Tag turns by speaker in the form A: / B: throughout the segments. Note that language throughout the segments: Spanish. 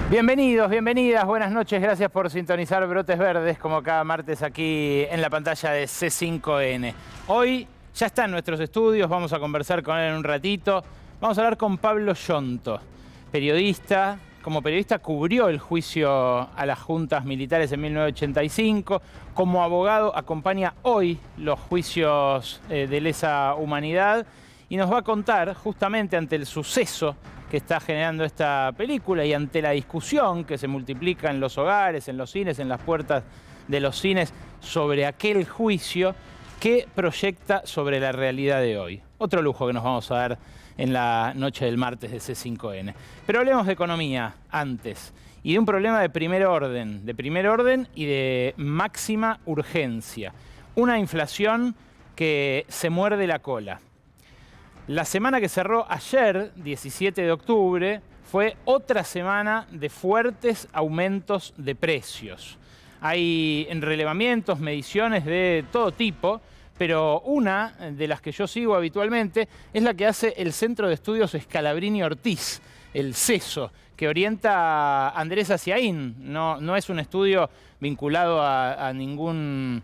A: Bienvenidos, bienvenidas, buenas noches, gracias por sintonizar Brotes Verdes como cada martes aquí en la pantalla de C5N. Hoy ya está en nuestros estudios, vamos a conversar con él en un ratito. Vamos a hablar con Pablo Yonto, periodista. Como periodista cubrió el juicio a las juntas militares en 1985. Como abogado acompaña hoy los juicios de lesa humanidad y nos va a contar justamente ante el suceso que está generando esta película y ante la discusión que se multiplica en los hogares, en los cines, en las puertas de los cines sobre aquel juicio que proyecta sobre la realidad de hoy. Otro lujo que nos vamos a dar en la noche del martes de C5N. Pero hablemos de economía antes y de un problema de primer orden y de máxima urgencia. Una inflación que se muerde la cola. La semana que cerró ayer, 17 de octubre, fue otra semana de fuertes aumentos de precios. Hay relevamientos, mediciones de todo tipo, pero una de las que yo sigo habitualmente es la que hace el Centro de Estudios Scalabrini Ortiz, el CESO, que orienta a Andrés Aciaín. No es un estudio vinculado a ningún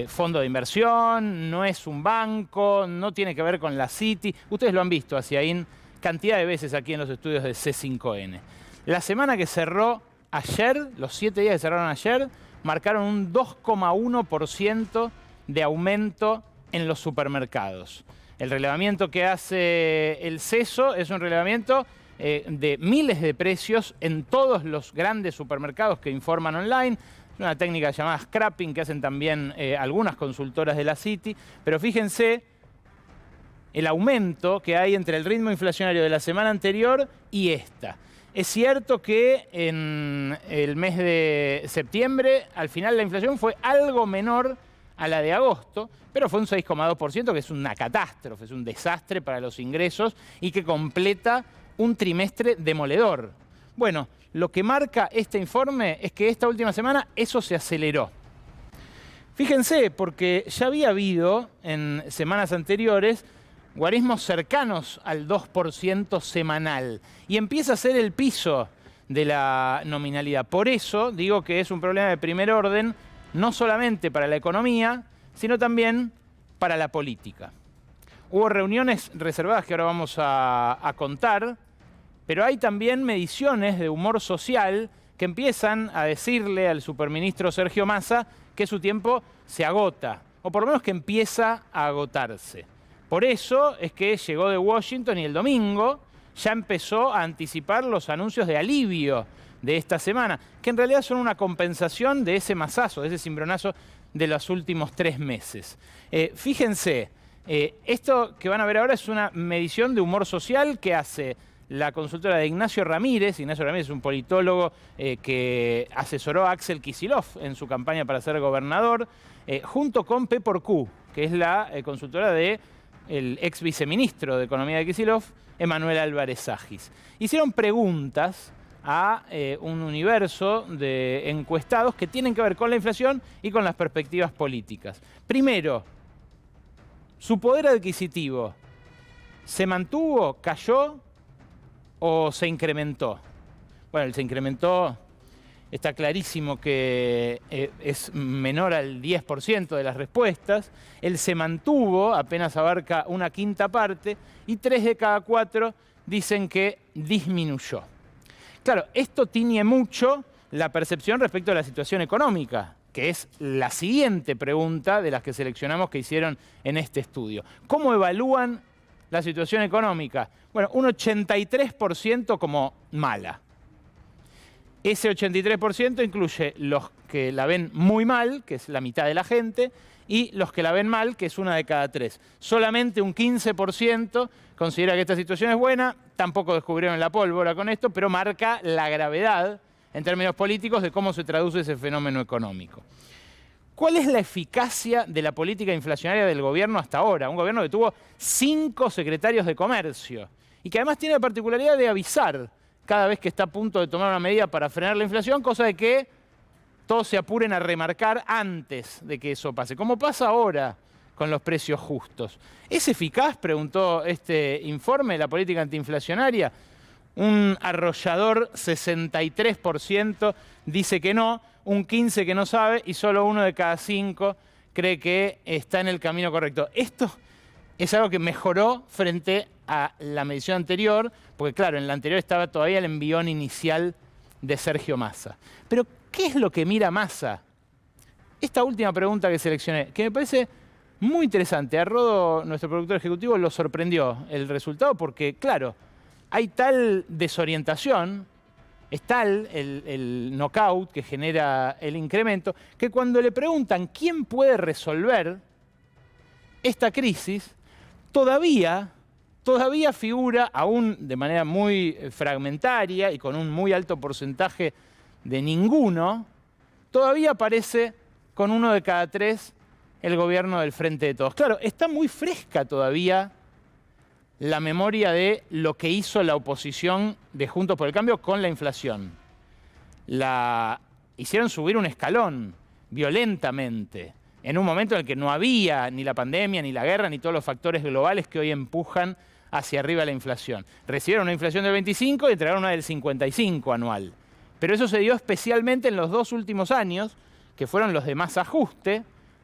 A: fondo de inversión, no es un banco, no tiene que ver con la Citi. Ustedes lo han visto, Aciaín, cantidad de veces aquí en los estudios de C5N. La semana que cerró ayer, los 7 días que cerraron ayer, marcaron un 2,1% de aumento en los supermercados. El relevamiento que hace el CESO es un relevamiento de miles de precios en todos los grandes supermercados que informan online. Es una técnica llamada scrapping que hacen también algunas consultoras de la Citi. Pero fíjense el aumento que hay entre el ritmo inflacionario de la semana anterior y esta. Es cierto que en el mes de septiembre, al final la inflación fue algo menor a la de agosto, pero fue un 6,2%, que es una catástrofe, es un desastre para los ingresos y que completa un trimestre demoledor. Bueno, lo que marca este informe es que esta última semana eso se aceleró. Fíjense, porque ya había habido en semanas anteriores guarismos cercanos al 2% semanal y empieza a ser el piso de la nominalidad. Por eso digo que es un problema de primer orden, no solamente para la economía, sino también para la política. Hubo reuniones reservadas que ahora vamos a contar, pero hay también mediciones de humor social que empiezan a decirle al superministro Sergio Massa que su tiempo se agota, o por lo menos que empieza a agotarse. Por eso es que llegó de Washington y el domingo ya empezó a anticipar los anuncios de alivio de esta semana, que en realidad son una compensación de ese masazo, de ese cimbronazo de los últimos 3 meses. Fíjense, esto que van a ver ahora es una medición de humor social que hace la consultora de Ignacio Ramírez. Ignacio Ramírez es un politólogo que asesoró a Axel Kicillof en su campaña para ser gobernador, junto con P4Q, que es la consultora del ex viceministro de Economía de Kicillof, Emanuel Álvarez Agis. Hicieron preguntas a un universo de encuestados que tienen que ver con la inflación y con las perspectivas políticas. Primero, ¿su poder adquisitivo se mantuvo, cayó o se incrementó? Bueno, se incrementó, está clarísimo que es menor al 10% de las respuestas. Él se mantuvo, apenas abarca una quinta parte, y 3 de cada 4 dicen que disminuyó. Claro, esto tiñe mucho la percepción respecto a la situación económica, que es la siguiente pregunta de las que seleccionamos que hicieron en este estudio. ¿Cómo evalúan la situación económica? Bueno, un 83% como mala. Ese 83% incluye los que la ven muy mal, que es la mitad de la gente, y los que la ven mal, que es 1 de cada 3. Solamente un 15% considera que esta situación es buena. Tampoco descubrieron la pólvora con esto, pero marca la gravedad en términos políticos de cómo se traduce ese fenómeno económico. ¿Cuál es la eficacia de la política inflacionaria del gobierno hasta ahora? Un gobierno que tuvo 5 secretarios de comercio y que además tiene la particularidad de avisar cada vez que está a punto de tomar una medida para frenar la inflación, cosa de que todos se apuren a remarcar antes de que eso pase, como pasa ahora con los precios justos. ¿Es eficaz, preguntó este informe, la política antiinflacionaria? Un arrollador 63% dice que no, un 15% que no sabe y solo 1 de cada 5 cree que está en el camino correcto. Esto es algo que mejoró frente a la medición anterior, porque claro, en la anterior estaba todavía el envión inicial de Sergio Massa. Pero, ¿qué es lo que mira Massa? Esta última pregunta que seleccioné, que me parece muy interesante. A Rodo, nuestro productor ejecutivo, lo sorprendió el resultado porque, claro, hay tal desorientación, es tal el knockout que genera el incremento, que cuando le preguntan quién puede resolver esta crisis, todavía figura, aún de manera muy fragmentaria y con un muy alto porcentaje de ninguno, todavía aparece con 1 de cada 3 el gobierno del Frente de Todos. Claro, está muy fresca todavía la memoria de lo que hizo la oposición de Juntos por el Cambio con la inflación. La hicieron subir un escalón violentamente, en un momento en el que no había ni la pandemia, ni la guerra, ni todos los factores globales que hoy empujan hacia arriba la inflación. Recibieron una inflación del 25 y entregaron una del 55 anual. Pero eso se dio especialmente en los 2 últimos años, que fueron los de más ajuste,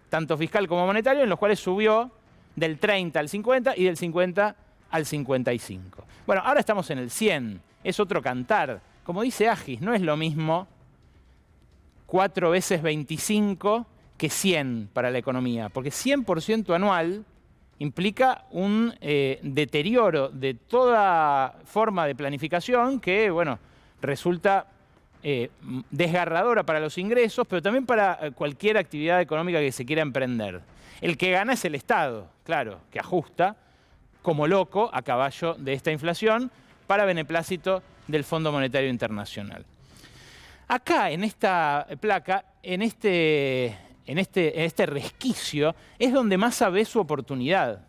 A: tanto fiscal como monetario, en los cuales subió del 30 al 50 y del 50 al 55. Bueno, ahora estamos en el 100, es otro cantar. Como dice Agis, no es lo mismo 4 veces 25 que 100 para la economía, porque 100% anual implica un deterioro de toda forma de planificación que, bueno, resulta desgarradora para los ingresos, pero también para cualquier actividad económica que se quiera emprender. El que gana es el Estado, claro, que ajusta como loco a caballo de esta inflación para beneplácito del Fondo Monetario Internacional. Acá, en esta placa, en este resquicio, es donde Massa ve su oportunidad.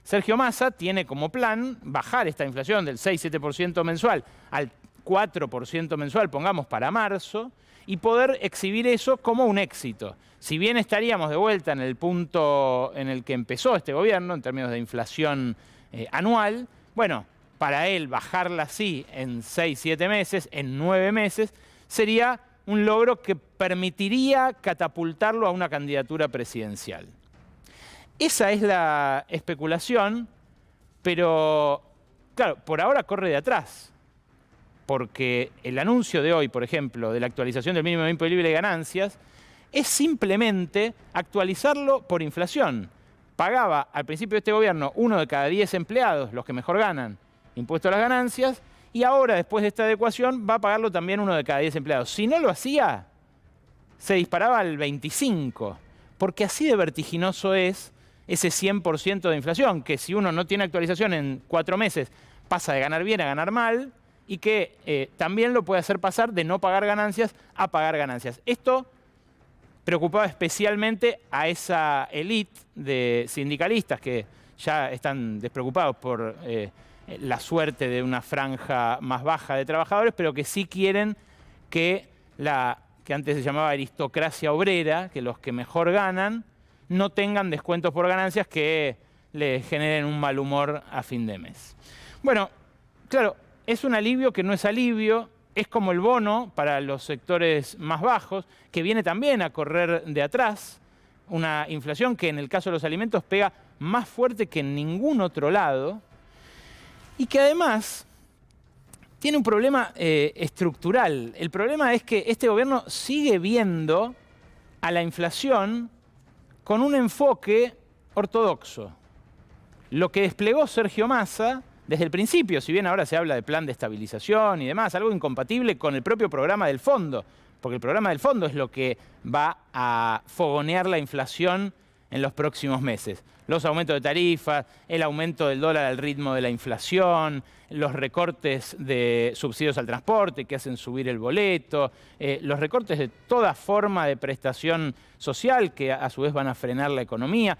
A: Sergio Massa tiene como plan bajar esta inflación del 6-7% mensual al 4% mensual, pongamos, para marzo, y poder exhibir eso como un éxito. Si bien estaríamos de vuelta en el punto en el que empezó este gobierno, en términos de inflación anual, bueno, para él bajarla así en 6-7 meses, en 9 meses, sería un logro que permitiría catapultarlo a una candidatura presidencial. Esa es la especulación, pero claro, por ahora corre de atrás, porque el anuncio de hoy, por ejemplo, de la actualización del mínimo imponible de ganancias, es simplemente actualizarlo por inflación. Pagaba al principio de este gobierno 1 de cada 10 empleados, los que mejor ganan, impuesto a las ganancias, y ahora, después de esta adecuación, va a pagarlo también 1 de cada 10 empleados. Si no lo hacía, se disparaba al 25%, porque así de vertiginoso es ese 100% de inflación, que si uno no tiene actualización en 4 meses, pasa de ganar bien a ganar mal, y que también lo puede hacer pasar de no pagar ganancias a pagar ganancias. Esto preocupaba especialmente a esa élite de sindicalistas que ya están despreocupados por la suerte de una franja más baja de trabajadores, pero que sí quieren que que antes se llamaba aristocracia obrera, que los que mejor ganan no tengan descuentos por ganancias que le generen un mal humor a fin de mes. Bueno, claro, es un alivio que no es alivio, es como el bono para los sectores más bajos, que viene también a correr de atrás, una inflación que en el caso de los alimentos pega más fuerte que en ningún otro lado, y que además tiene un problema estructural. El problema es que este gobierno sigue viendo a la inflación con un enfoque ortodoxo. Lo que desplegó Sergio Massa desde el principio, si bien ahora se habla de plan de estabilización y demás, algo incompatible con el propio programa del fondo, porque el programa del fondo es lo que va a fogonear la inflación en los próximos meses. Los aumentos de tarifas, el aumento del dólar al ritmo de la inflación, los recortes de subsidios al transporte que hacen subir el boleto, los recortes de toda forma de prestación social que a su vez van a frenar la economía.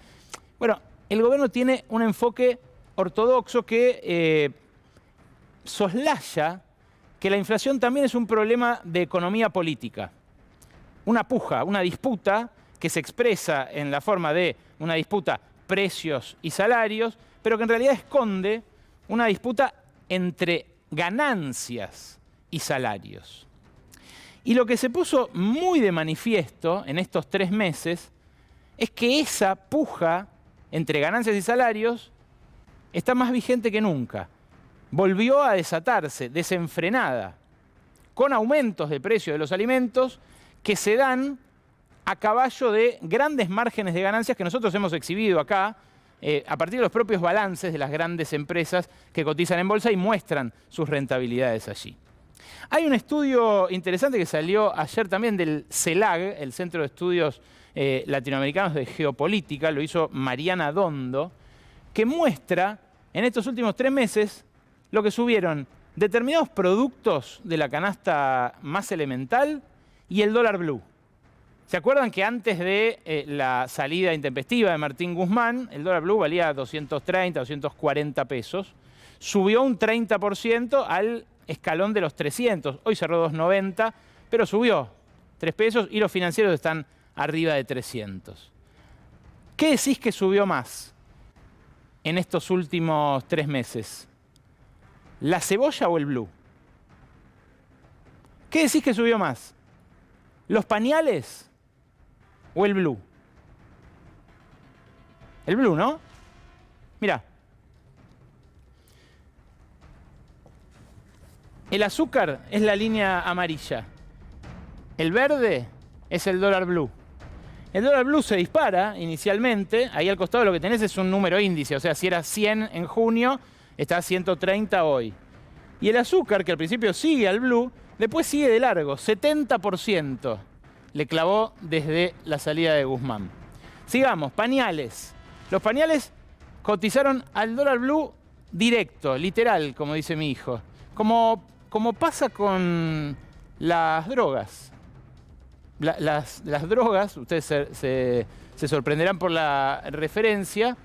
A: Bueno, el gobierno tiene un enfoque ortodoxo que soslaya que la inflación también es un problema de economía política. Una puja, una disputa que se expresa en la forma de una disputa precios y salarios, pero que en realidad esconde una disputa entre ganancias y salarios. Y lo que se puso muy de manifiesto en estos 3 meses es que esa puja entre ganancias y salarios está más vigente que nunca. Volvió a desatarse desenfrenada, con aumentos de precio de los alimentos que se dan a caballo de grandes márgenes de ganancias que nosotros hemos exhibido acá, a partir de los propios balances de las grandes empresas que cotizan en bolsa y muestran sus rentabilidades allí. Hay un estudio interesante que salió ayer también del CELAG, el Centro de Estudios Latinoamericanos de Geopolítica, lo hizo Mariana Dondo, que muestra en estos últimos 3 meses lo que subieron determinados productos de la canasta más elemental y el dólar blue. ¿Se acuerdan que antes de la salida intempestiva de Martín Guzmán, el dólar blue valía 230, 240 pesos? Subió un 30% al escalón de los 300. Hoy cerró 290, pero subió 3 pesos y los financieros están arriba de 300. ¿Qué decís que subió más en estos últimos 3 meses? ¿La cebolla o el blue? ¿Qué decís que subió más? ¿Los pañales o el blue? El blue, ¿no? Mirá. El azúcar es la línea amarilla. El verde es el dólar blue. El dólar blue se dispara inicialmente. Ahí al costado lo que tenés es un número índice. O sea, si era 100 en junio, está a 130 hoy. Y el azúcar, que al principio sigue al blue, después sigue de largo. 70% le clavó desde la salida de Guzmán. Sigamos, pañales. Los pañales cotizaron al dólar blue directo, literal, como dice mi hijo. Como pasa con las drogas. Las drogas, ustedes se sorprenderán por la referencia,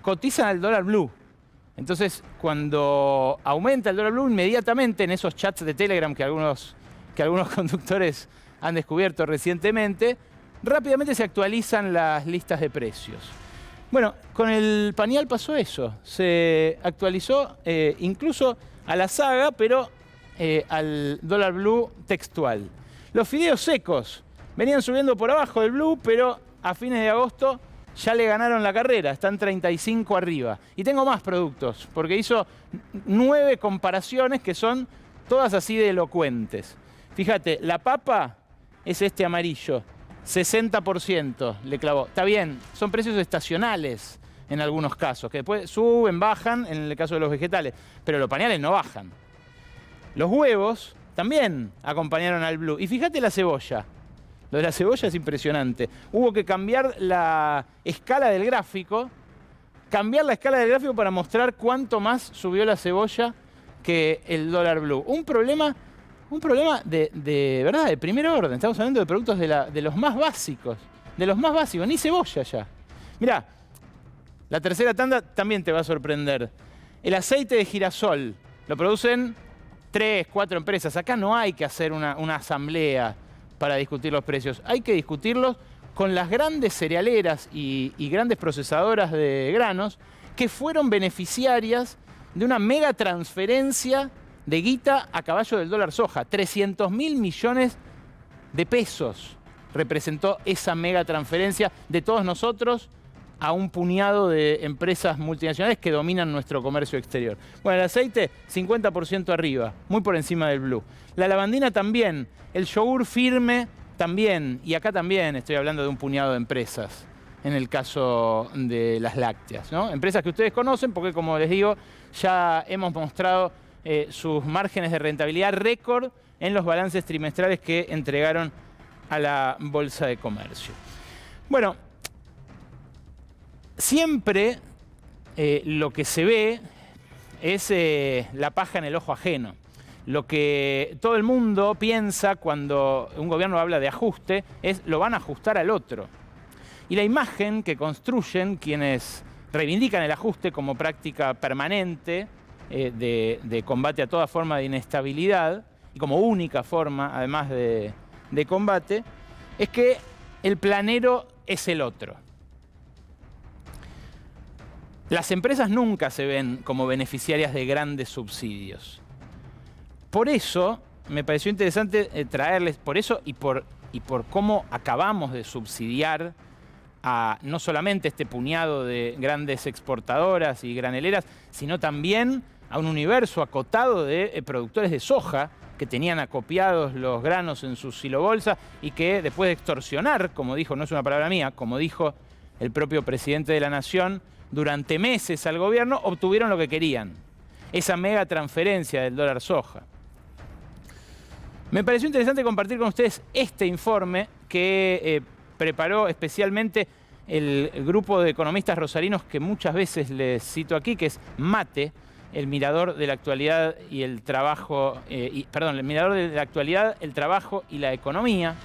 A: cotizan al dólar blue. Entonces, cuando aumenta el dólar blue, inmediatamente en esos chats de Telegram que algunos conductores han descubierto recientemente, rápidamente se actualizan las listas de precios. Bueno, con el pañal pasó eso. Se actualizó incluso a la saga, pero al dólar blue textual. Los fideos secos venían subiendo por abajo del blue, pero a fines de agosto ya le ganaron la carrera, están 35 arriba. Y tengo más productos, porque hizo 9 comparaciones que son todas así de elocuentes. Fíjate, la papa es este amarillo, 60% le clavó. Está bien, son precios estacionales en algunos casos, que después suben, bajan, en el caso de los vegetales, pero los pañales no bajan. Los huevos también acompañaron al blue. Y fíjate la cebolla. Lo de la cebolla es impresionante. Hubo que cambiar la escala del gráfico, para mostrar cuánto más subió la cebolla que el dólar blue. Un problema de verdad, de primer orden. Estamos hablando de productos de los más básicos. De los más básicos, ni cebolla ya. Mirá, la tercera tanda también te va a sorprender. El aceite de girasol lo producen 3, 4 empresas. Acá no hay que hacer una asamblea para discutir los precios. Hay que discutirlos con las grandes cerealeras y grandes procesadoras de granos que fueron beneficiarias de una mega transferencia de guita a caballo del dólar soja. 300.000 millones de pesos representó esa mega transferencia de todos nosotros a un puñado de empresas multinacionales que dominan nuestro comercio exterior. Bueno, el aceite, 50% arriba, muy por encima del blue. La lavandina también, el yogur firme también, y acá también estoy hablando de un puñado de empresas, en el caso de las lácteas, ¿no? Empresas que ustedes conocen porque, como les digo, ya hemos mostrado sus márgenes de rentabilidad récord en los balances trimestrales que entregaron a la Bolsa de Comercio. Bueno, siempre lo que se ve es la paja en el ojo ajeno. Lo que todo el mundo piensa cuando un gobierno habla de ajuste es lo van a ajustar al otro. Y la imagen que construyen quienes reivindican el ajuste como práctica permanente de combate a toda forma de inestabilidad y como única forma, además de combate, es que el planero es el otro. Las empresas nunca se ven como beneficiarias de grandes subsidios. Por eso me pareció interesante traerles, por eso y por cómo acabamos de subsidiar a no solamente este puñado de grandes exportadoras y graneleras, sino también a un universo acotado de productores de soja que tenían acopiados los granos en sus silobolsas y que después de extorsionar, como dijo, no es una palabra mía, como dijo el propio presidente de la Nación, durante meses al gobierno, obtuvieron lo que querían. Esa mega transferencia del dólar soja. Me pareció interesante compartir con ustedes este informe que preparó especialmente el grupo de economistas rosarinos que muchas veces les cito aquí, que es MATE, el mirador de la actualidad y el trabajo, el mirador de la actualidad, el trabajo y la economía,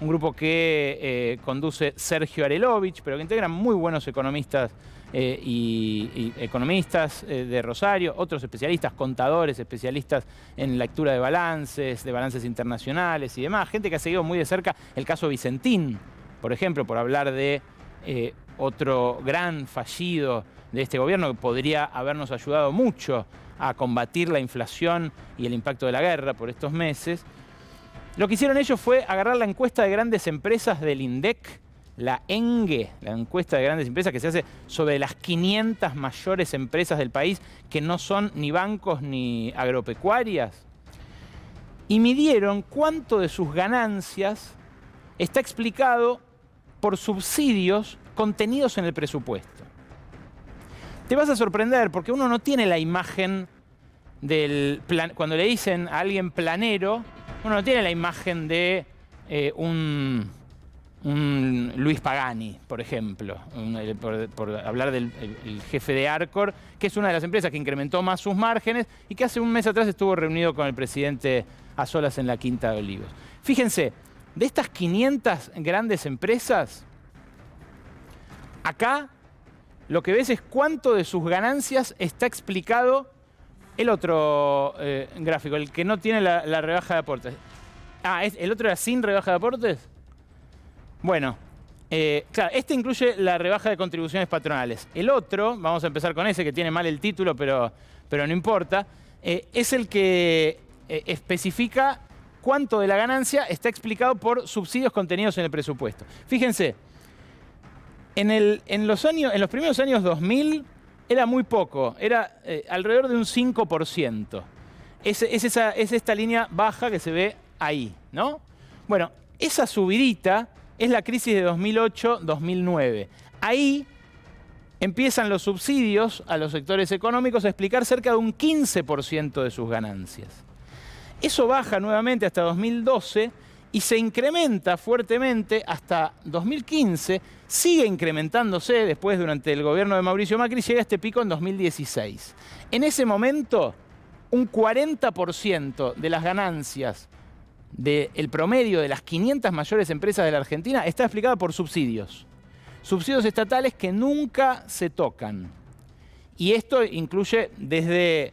A: un grupo que conduce Sergio Arelovich, pero que integra muy buenos economistas y economistas de Rosario, otros especialistas, contadores, especialistas en lectura de balances internacionales y demás, gente que ha seguido muy de cerca el caso Vicentín, por ejemplo, por hablar de otro gran fallido de este gobierno que podría habernos ayudado mucho a combatir la inflación y el impacto de la guerra por estos meses. Lo que hicieron ellos fue agarrar la encuesta de grandes empresas del INDEC, la ENGE, la encuesta de grandes empresas que se hace sobre las 500 mayores empresas del país que no son ni bancos ni agropecuarias, y midieron cuánto de sus ganancias está explicado por subsidios contenidos en el presupuesto. Te vas a sorprender porque uno no tiene la imagen del plan. Cuando le dicen a alguien planero, uno no tiene la imagen de un Luis Pagani, por ejemplo, por hablar del el jefe de Arcor, que es una de las empresas que incrementó más sus márgenes y que hace un mes atrás estuvo reunido con el presidente a solas en la Quinta de Olivos. Fíjense, de estas 500 grandes empresas, acá lo que ves es cuánto de sus ganancias está explicado. El otro gráfico, el que no tiene la rebaja de aportes. Ah, ¿el otro era sin rebaja de aportes? Bueno, claro, este incluye la rebaja de contribuciones patronales. El otro, vamos a empezar con ese que tiene mal el título, pero no importa, es el que especifica cuánto de la ganancia está explicado por subsidios contenidos en el presupuesto. Fíjense, en los primeros años 2000 era muy poco, era alrededor de un 5%. Es esta línea baja que se ve ahí, ¿no? Bueno, esa subidita es la crisis de 2008-2009. Ahí empiezan los subsidios a los sectores económicos a explicar cerca de un 15% de sus ganancias. Eso baja nuevamente hasta 2012 y se incrementa fuertemente hasta 2015, sigue incrementándose después durante el gobierno de Mauricio Macri, llega a este pico en 2016. En ese momento, un 40% de las ganancias del promedio de las 500 mayores empresas de la Argentina está explicada por subsidios. Subsidios estatales que nunca se tocan. Y esto incluye desde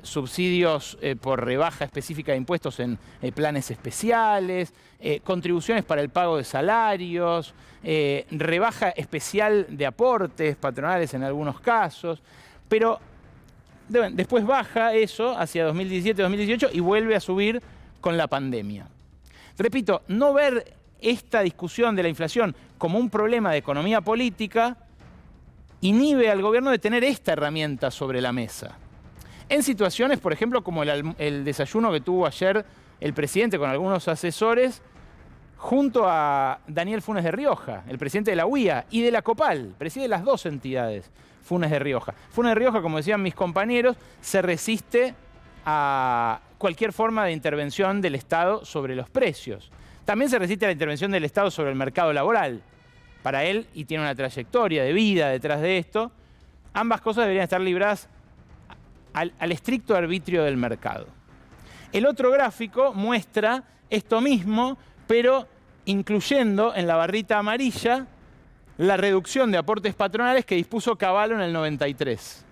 A: subsidios por rebaja específica de impuestos en planes especiales, contribuciones para el pago de salarios, rebaja especial de aportes patronales en algunos casos, pero después baja eso hacia 2017-2018 y vuelve a subir con la pandemia. Repito, no ver esta discusión de la inflación como un problema de economía política inhibe al gobierno de tener esta herramienta sobre la mesa. En situaciones, por ejemplo, como el desayuno que tuvo ayer el presidente con algunos asesores junto a Daniel Funes de Rioja, el presidente de la UIA y de la COPAL, preside las dos entidades, Funes de Rioja. Funes de Rioja, como decían mis compañeros, se resiste a cualquier forma de intervención del Estado sobre los precios. También se resiste a la intervención del Estado sobre el mercado laboral. Para él, y tiene una trayectoria de vida detrás de esto, ambas cosas deberían estar libradas al estricto arbitrio del mercado. El otro gráfico muestra esto mismo, pero incluyendo en la barrita amarilla la reducción de aportes patronales que dispuso Cavallo en el 93.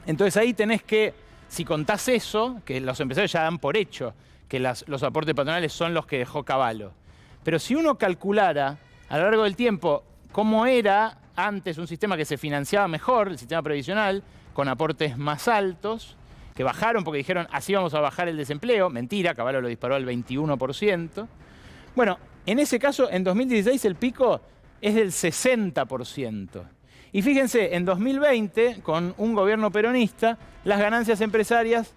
A: Entonces ahí tenés que, si contás eso, que los empresarios ya dan por hecho que los aportes patronales son los que dejó Cavallo. Pero si uno calculara a lo largo del tiempo cómo era antes un sistema que se financiaba mejor, el sistema previsional, con aportes más altos, que bajaron porque dijeron así vamos a bajar el desempleo. Mentira, Cavallo lo disparó al 21%. Bueno, en ese caso, en 2016 el pico es del 60%. Y fíjense, en 2020, con un gobierno peronista, las ganancias empresarias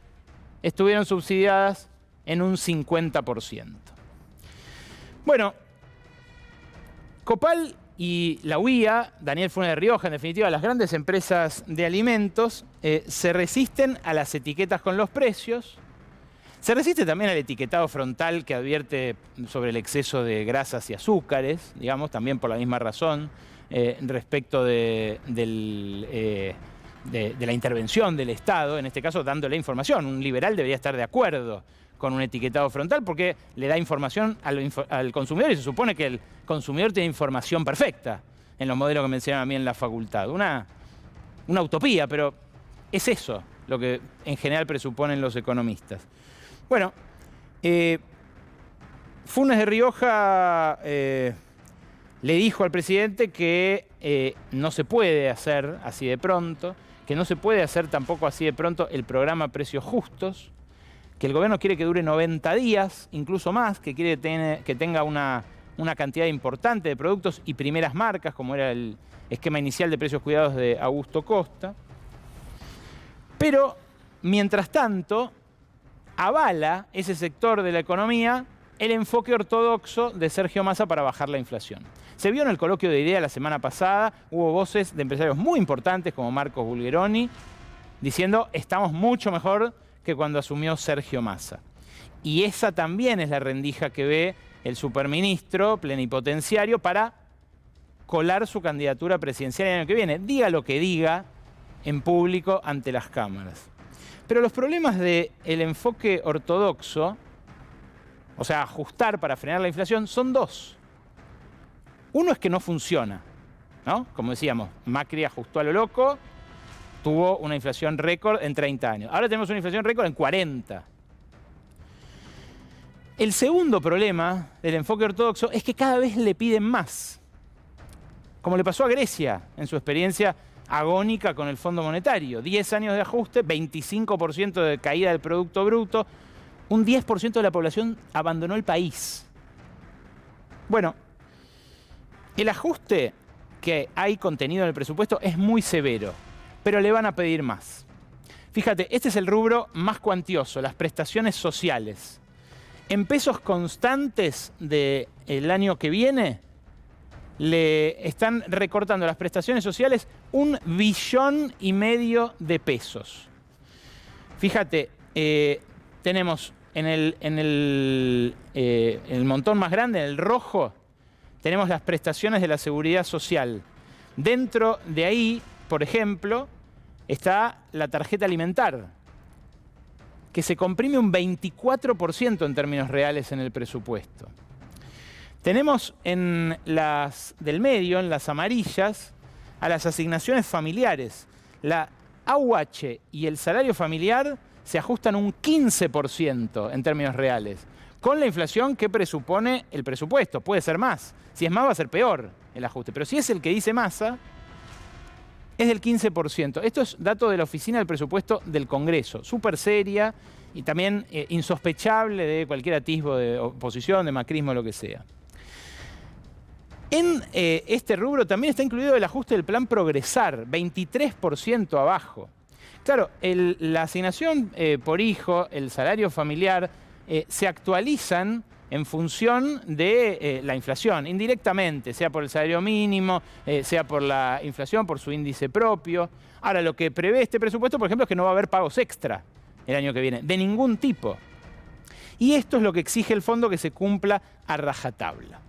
A: estuvieron subsidiadas en un 50%. Bueno, Copal y la UIA, Daniel Funes de Rioja, en definitiva, las grandes empresas de alimentos, se resisten a las etiquetas con los precios. Se resiste también al etiquetado frontal que advierte sobre el exceso de grasas y azúcares, digamos, también por la misma razón, respecto de la intervención del Estado, en este caso dándole información. Un liberal debería estar de acuerdo con un etiquetado frontal porque le da información al consumidor y se supone que el consumidor tiene información perfecta en los modelos que me enseñaron a mí en la facultad. Una utopía, pero es eso lo que en general presuponen los economistas. Bueno, Funes de Rioja le dijo al presidente que no se puede hacer así de pronto, que no se puede hacer tampoco así de pronto el programa Precios Justos, que el gobierno quiere que dure 90 días, incluso más, que quiere que tenga una cantidad importante de productos y primeras marcas, como era el esquema inicial de precios cuidados de Augusto Costa. Pero, mientras tanto, avala ese sector de la economía el enfoque ortodoxo de Sergio Massa para bajar la inflación. Se vio en el coloquio de IDEA la semana pasada, hubo voces de empresarios muy importantes como Marcos Bulgeroni diciendo estamos mucho mejor que cuando asumió Sergio Massa. Y esa también es la rendija que ve el superministro plenipotenciario para colar su candidatura presidencial el año que viene. Diga lo que diga en público ante las cámaras. Pero los problemas del enfoque ortodoxo, o sea, ajustar para frenar la inflación, son dos. Uno es que no funciona, ¿no? Como decíamos, Macri ajustó a lo loco, tuvo una inflación récord en 30 años. Ahora tenemos una inflación récord en 40. El segundo problema del enfoque ortodoxo es que cada vez le piden más. Como le pasó a Grecia en su experiencia agónica con el Fondo Monetario. 10 años de ajuste, 25% de caída del Producto Bruto, un 10% de la población abandonó el país. Bueno, el ajuste que hay contenido en el presupuesto es muy severo, pero le van a pedir más. Fíjate, este es el rubro más cuantioso, las prestaciones sociales. En pesos constantes del año que viene, le están recortando las prestaciones sociales 1,5 billones de pesos. Fíjate, tenemos en el montón más grande, en el rojo, tenemos las prestaciones de la seguridad social. Dentro de ahí, por ejemplo, está la tarjeta alimentar, que se comprime un 24% en términos reales en el presupuesto. Tenemos en las del medio, en las amarillas, a las asignaciones familiares. La AUH y el salario familiar se ajustan un 15% en términos reales, con la inflación que presupone el presupuesto. Puede ser más. Si es más, va a ser peor el ajuste. Pero si es el que dice Massa, es del 15%. Esto es dato de la Oficina del Presupuesto del Congreso, súper seria y también insospechable de cualquier atisbo de oposición, de macrismo, lo que sea. En este rubro también está incluido el ajuste del plan Progresar, 23% abajo. Claro, la asignación por hijo, el salario familiar, se actualizan en función de la inflación, indirectamente, sea por el salario mínimo, sea por la inflación, por su índice propio. Ahora, lo que prevé este presupuesto, por ejemplo, es que no va a haber pagos extra el año que viene, de ningún tipo. Y esto es lo que exige el fondo que se cumpla a rajatabla.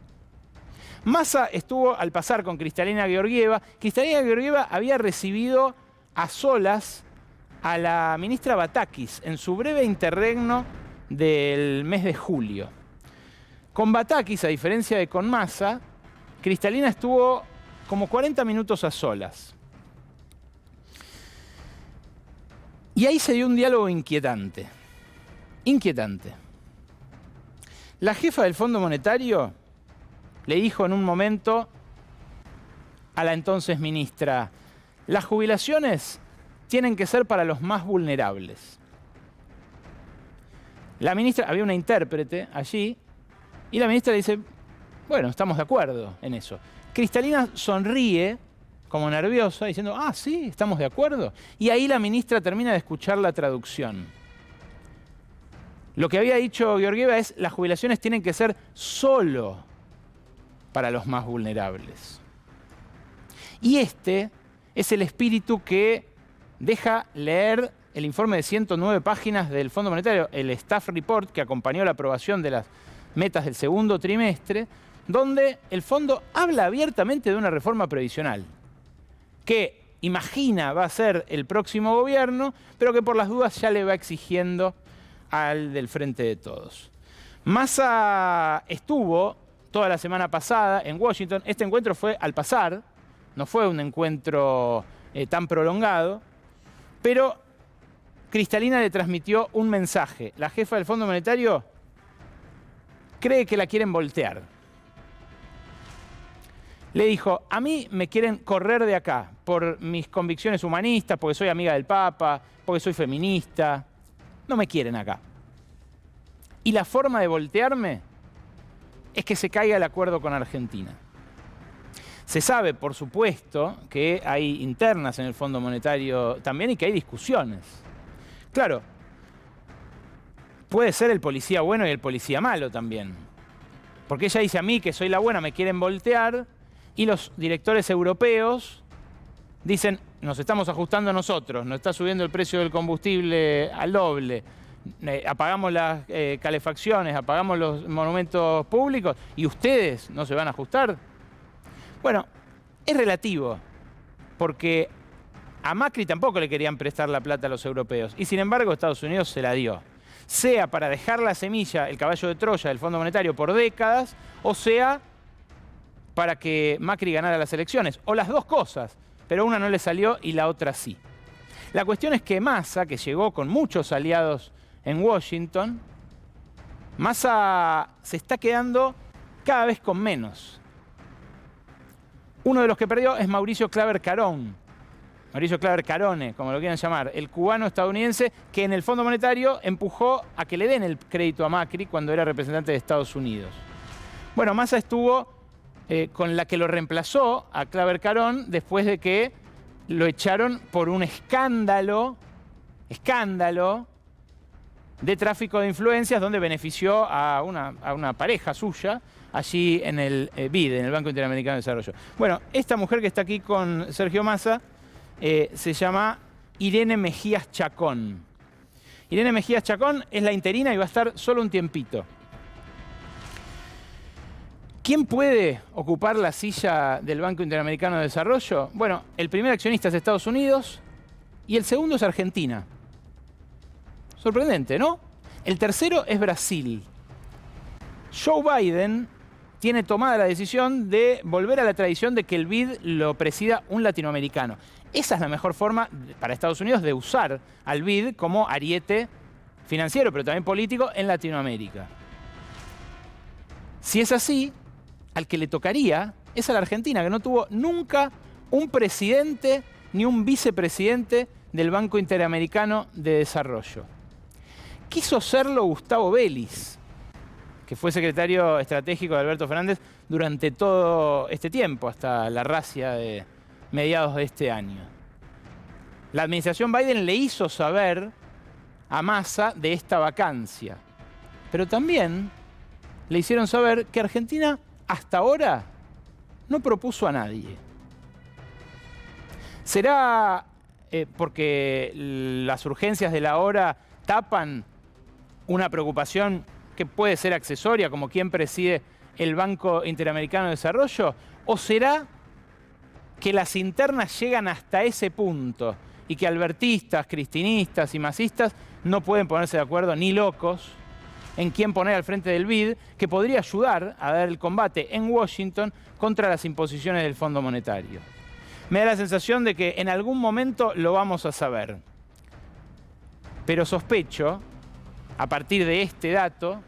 A: Massa estuvo al pasar con Kristalina Georgieva. Kristalina Georgieva había recibido a solas a la ministra Batakis en su breve interregno del mes de julio. Con Batakis, a diferencia de con Massa, Kristalina estuvo como 40 minutos a solas. Y ahí se dio un diálogo inquietante. Inquietante. La jefa del Fondo Monetario le dijo en un momento a la entonces ministra: las jubilaciones tienen que ser para los más vulnerables. La ministra, había una intérprete allí, y la ministra le dice, bueno, estamos de acuerdo en eso. Kristalina sonríe, como nerviosa, diciendo, ah, sí, estamos de acuerdo. Y ahí la ministra termina de escuchar la traducción. Lo que había dicho Georgieva es, las jubilaciones tienen que ser solo para los más vulnerables. Y este es el espíritu que deja leer el informe de 109 páginas del Fondo Monetario, el Staff Report que acompañó la aprobación de las metas del segundo trimestre, donde el fondo habla abiertamente de una reforma previsional que imagina va a ser el próximo gobierno, pero que por las dudas ya le va exigiendo al del Frente de Todos. Massa estuvo toda la semana pasada en Washington. Este encuentro fue al pasar, no fue un encuentro tan prolongado, pero Kristalina le transmitió un mensaje. La jefa del Fondo Monetario cree que la quieren voltear. Le dijo, a mí me quieren correr de acá por mis convicciones humanistas, porque soy amiga del Papa, porque soy feminista. No me quieren acá. Y la forma de voltearme es que se caiga el acuerdo con Argentina. Se sabe, por supuesto, que hay internas en el Fondo Monetario también y que hay discusiones. Claro, puede ser el policía bueno y el policía malo también. Porque ella dice a mí que soy la buena, me quieren voltear, y los directores europeos dicen, nos estamos ajustando a nosotros, nos está subiendo el precio del combustible al doble, apagamos las calefacciones, apagamos los monumentos públicos, y ustedes no se van a ajustar. Bueno, es relativo, porque a Macri tampoco le querían prestar la plata a los europeos, y sin embargo Estados Unidos se la dio. Sea para dejar la semilla, el caballo de Troya del Fondo Monetario por décadas, o sea para que Macri ganara las elecciones, o las dos cosas, pero una no le salió y la otra sí. La cuestión es que Massa, que llegó con muchos aliados en Washington, Massa se está quedando cada vez con menos. Uno de los que perdió es Mauricio Claver Carón, Mauricio Claver Carone, como lo quieran llamar, el cubano estadounidense que en el Fondo Monetario empujó a que le den el crédito a Macri cuando era representante de Estados Unidos. Bueno, Massa estuvo con la que lo reemplazó a Claver Carón después de que lo echaron por un escándalo de tráfico de influencias donde benefició a una pareja suya allí en el BID, en el Banco Interamericano de Desarrollo. Bueno, esta mujer que está aquí con Sergio Massa se llama Irene Mejías Chacón. Irene Mejías Chacón es la interina y va a estar solo un tiempito. ¿Quién puede ocupar la silla del Banco Interamericano de Desarrollo? Bueno, el primer accionista es Estados Unidos y el segundo es Argentina. Sorprendente, ¿no? El tercero es Brasil. Joe Biden tiene tomada la decisión de volver a la tradición de que el BID lo presida un latinoamericano. Esa es la mejor forma para Estados Unidos de usar al BID como ariete financiero, pero también político en Latinoamérica. Si es así, al que le tocaría es a la Argentina, que no tuvo nunca un presidente ni un vicepresidente del Banco Interamericano de Desarrollo. Quiso serlo Gustavo Vélez, que fue secretario estratégico de Alberto Fernández durante todo este tiempo, hasta la racia de mediados de este año. La administración Biden le hizo saber a Massa de esta vacancia, pero también le hicieron saber que Argentina hasta ahora no propuso a nadie. ¿Será porque las urgencias de la hora tapan una preocupación que puede ser accesoria, como quien preside el Banco Interamericano de Desarrollo? ¿O será que las internas llegan hasta ese punto y que albertistas, cristinistas y masistas no pueden ponerse de acuerdo ni locos en quién poner al frente del BID, que podría ayudar a dar el combate en Washington contra las imposiciones del Fondo Monetario? Me da la sensación de que en algún momento lo vamos a saber. Pero sospecho, a partir de este dato,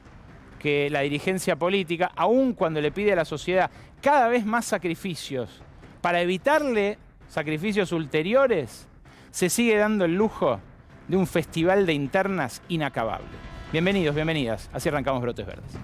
A: que la dirigencia política, aun cuando le pide a la sociedad cada vez más sacrificios para evitarle sacrificios ulteriores, se sigue dando el lujo de un festival de internas inacabable. Bienvenidos, bienvenidas. Así arrancamos Brotes Verdes.